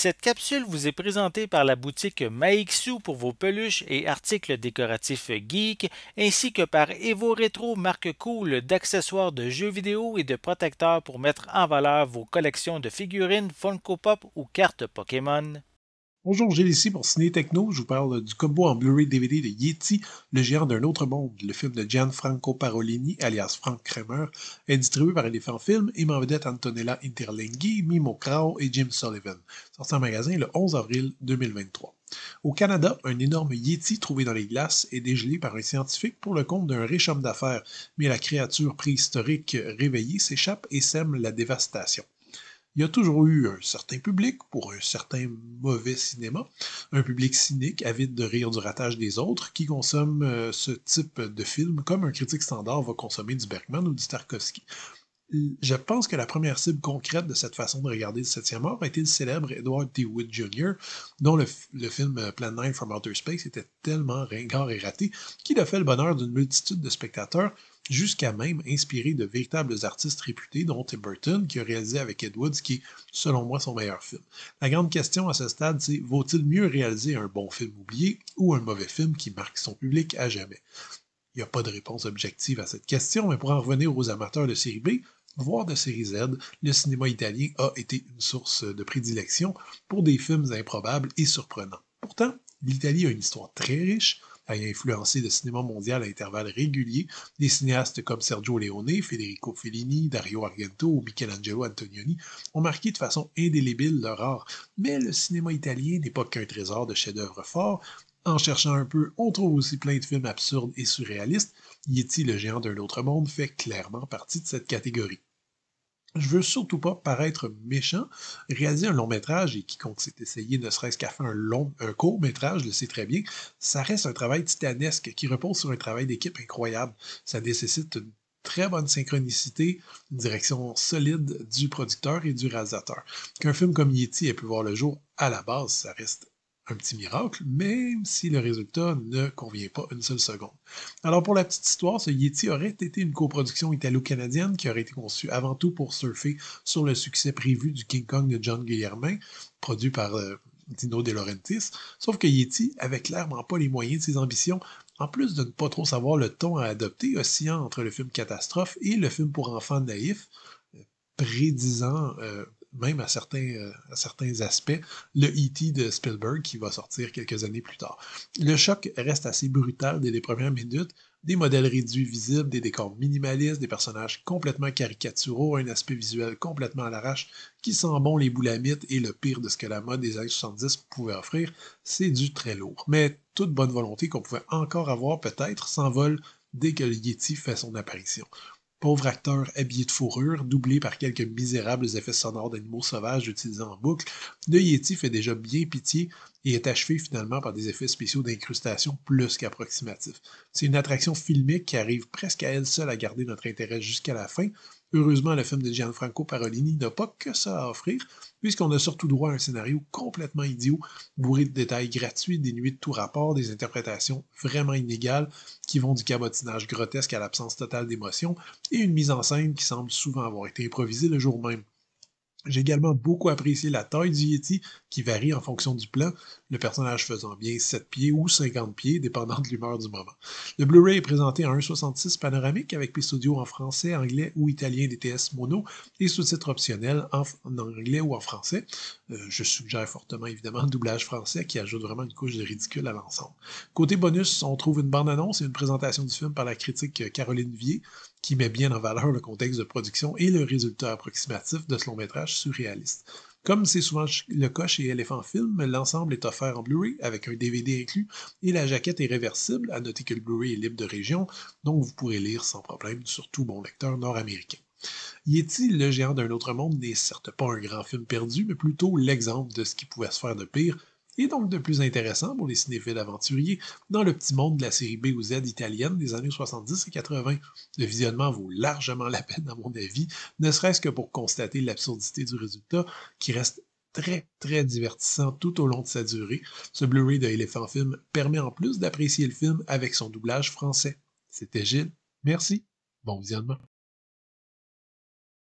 Cette capsule vous est présentée par la boutique Maixu pour vos peluches et articles décoratifs geek, ainsi que par Evo Retro, marque cool d'accessoires de jeux vidéo et de protecteurs pour mettre en valeur vos collections de figurines Funko Pop ou cartes Pokémon. Bonjour, Gilles ici pour Ciné Techno. Je vous parle du combo en Blu-ray DVD de Yeti, le géant d'un autre monde. Le film de Gianfranco Parolini, alias Frank Kramer, est distribué par Elephant Film et met en vedette Antonella Interlenghi, Mimo Krau et Jim Sullivan. Sorti en magasin le 11 avril 2023. Au Canada, un énorme Yeti trouvé dans les glaces est dégelé par un scientifique pour le compte d'un riche homme d'affaires, mais la créature préhistorique réveillée s'échappe et sème la dévastation. Il y a toujours eu un certain public pour un certain mauvais cinéma, un public cynique, avide de rire du ratage des autres, qui consomme ce type de film comme un critique standard va consommer du Bergman ou du Tarkovsky. Je pense que la première cible concrète de cette façon de regarder le 7e art a été le célèbre Edward T. Wood Jr., dont le film Plan 9 from Outer Space était tellement ringard et raté qu'il a fait le bonheur d'une multitude de spectateurs, jusqu'à même inspirer de véritables artistes réputés, dont Tim Burton, qui a réalisé avec Ed Wood, qui est, selon moi, son meilleur film. La grande question à ce stade, c'est vaut-il mieux réaliser un bon film oublié ou un mauvais film qui marque son public à jamais? Il n'y a pas de réponse objective à cette question, mais pour en revenir aux amateurs de série B, voire de série Z, le cinéma italien a été une source de prédilection pour des films improbables et surprenants. Pourtant, l'Italie a une histoire très riche, ayant influencé le cinéma mondial à intervalles réguliers. Des cinéastes comme Sergio Leone, Federico Fellini, Dario Argento ou Michelangelo Antonioni ont marqué de façon indélébile leur art. Mais le cinéma italien n'est pas qu'un trésor de chefs-d'œuvre forts. En cherchant un peu, on trouve aussi plein de films absurdes et surréalistes. Yeti, le géant d'un autre monde, fait clairement partie de cette catégorie. Je veux surtout pas paraître méchant. Réaliser un long métrage, et quiconque s'est essayé ne serait-ce qu'à faire un court métrage le sait très bien, ça reste un travail titanesque qui repose sur un travail d'équipe incroyable. Ça nécessite une très bonne synchronicité, une direction solide du producteur et du réalisateur. Qu'un film comme Yeti ait pu voir le jour à la base, ça reste un petit miracle, même si le résultat ne convient pas une seule seconde. Alors pour la petite histoire, ce Yeti aurait été une coproduction italo-canadienne qui aurait été conçue avant tout pour surfer sur le succès prévu du King Kong de John Guillermin, produit par Dino De Laurentiis, sauf que Yeti avait clairement pas les moyens de ses ambitions, en plus de ne pas trop savoir le ton à adopter, oscillant entre le film catastrophe et le film pour enfants naïfs, prédisant même à certains aspects, le E.T. de Spielberg qui va sortir quelques années plus tard. Le choc reste assez brutal dès les premières minutes, des modèles réduits visibles, des décors minimalistes, des personnages complètement caricaturaux, un aspect visuel complètement à l'arrache qui sent bon les boulamites et le pire de ce que la mode des années 70 pouvait offrir, c'est du très lourd. Mais toute bonne volonté qu'on pouvait encore avoir peut-être s'envole dès que le Yeti fait son apparition. Pauvre acteur habillé de fourrure, doublé par quelques misérables effets sonores d'animaux sauvages utilisés en boucle, le Yeti fait déjà bien pitié et est achevé finalement par des effets spéciaux d'incrustation plus qu'approximatifs. C'est une attraction filmique qui arrive presque à elle seule à garder notre intérêt jusqu'à la fin. Heureusement, le film de Gianfranco Parolini n'a pas que ça à offrir, puisqu'on a surtout droit à un scénario complètement idiot, bourré de détails gratuits, dénués de tout rapport, des interprétations vraiment inégales, qui vont du cabotinage grotesque à l'absence totale d'émotion, et une mise en scène qui semble souvent avoir été improvisée le jour même. J'ai également beaucoup apprécié la taille du Yeti, qui varie en fonction du plan, le personnage faisant bien 7 pieds ou 50 pieds, dépendant de l'humeur du moment. Le Blu-ray est présenté en 1,66 panoramique avec piste audio en français, anglais ou italien DTS mono et sous-titres optionnels en anglais ou en français. Je suggère fortement évidemment le doublage français qui ajoute vraiment une couche de ridicule à l'ensemble. Côté bonus, on trouve une bande-annonce et une présentation du film par la critique Caroline Vier, qui met bien en valeur le contexte de production et le résultat approximatif de ce long métrage surréaliste. Comme c'est souvent le cas chez Elephant Film, l'ensemble est offert en Blu-ray avec un DVD inclus et la jaquette est réversible, à noter que le Blu-ray est libre de région, donc vous pourrez lire sans problème, surtout bon lecteur nord-américain. Yeti, le géant d'un autre monde, n'est certes pas un grand film perdu, mais plutôt l'exemple de ce qui pouvait se faire de pire, et donc de plus intéressant pour les cinéphiles aventuriers dans le petit monde de la série B ou Z italienne des années 70 et 80. Le visionnement vaut largement la peine à mon avis, ne serait-ce que pour constater l'absurdité du résultat, qui reste très très divertissant tout au long de sa durée. Ce Blu-ray de Elephant Film permet en plus d'apprécier le film avec son doublage français. C'était Gilles, merci, bon visionnement.